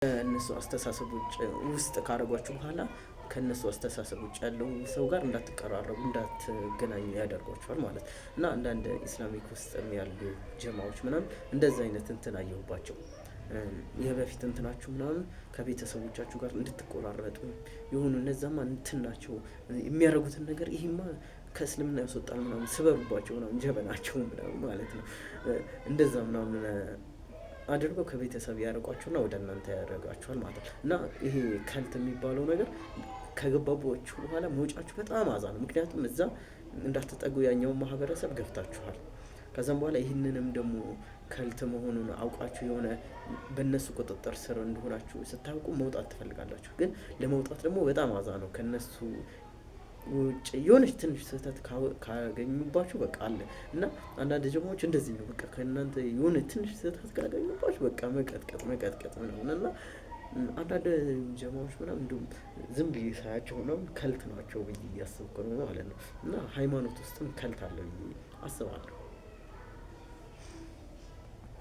እነሱ አስተሳሰብ ውስጥ ካደረጓችሁ በኋላ ከእነሱ አስተሳሰብ ውጭ ያለው ሰው ጋር እንዳትቀራረቡ እንዳትገናኙ ያደርጓችኋል ማለት እና አንዳንድ ኢስላሚክ ውስጥ ያሉ ጀማዎች ምናምን እንደዚህ አይነት እንትን አየሁባቸው። የበፊት እንትናችሁ ምናምን ከቤተሰቦቻችሁ ጋር እንድትቆራረጡ የሆኑ እነዛማ እንትን ናቸው የሚያደርጉትን ነገር ይሄማ ከእስልምና ያስወጣል ምናምን ስበሩባቸው ምናምን ጀበናቸው ምናምን ማለት ነው። እንደዛ ምናምን አድርገው ከቤተሰብ ያርቋችሁና ወደ እናንተ ያደርጋችኋል ማለት ነው። እና ይሄ ከልት የሚባለው ነገር ከገባባችሁ በኋላ መውጫችሁ በጣም አዛ ነው። ምክንያቱም እዛ እንዳትጠጉ ያኛውን ማህበረሰብ ገፍታችኋል። ከዛም በኋላ ይህንንም ደግሞ ከልት መሆኑን አውቃችሁ የሆነ በእነሱ ቁጥጥር ስር እንደሆናችሁ ስታውቁ መውጣት ትፈልጋላችሁ። ግን ለመውጣት ደግሞ በጣም አዛ ነው። ከነሱ ውጭ የሆነች ትንሽ ስህተት ካገኙባችሁ በቃ አለ እና አንዳንድ ጀማዎች እንደዚህ ነው። በቃ ከእናንተ የሆነ ትንሽ ስህተት ካገኙባችሁ በቃ መቀጥቀጥ ምናምን እና አንዳንድ ጀማዎች ምናምን እንዲሁም ዝም ብዬ ሳያቸው ምናምን ከልት ናቸው ብዬ እያሰብኩ ነው ማለት ነው። እና ሃይማኖት ውስጥም ከልት አለ ብዬ አስባለሁ።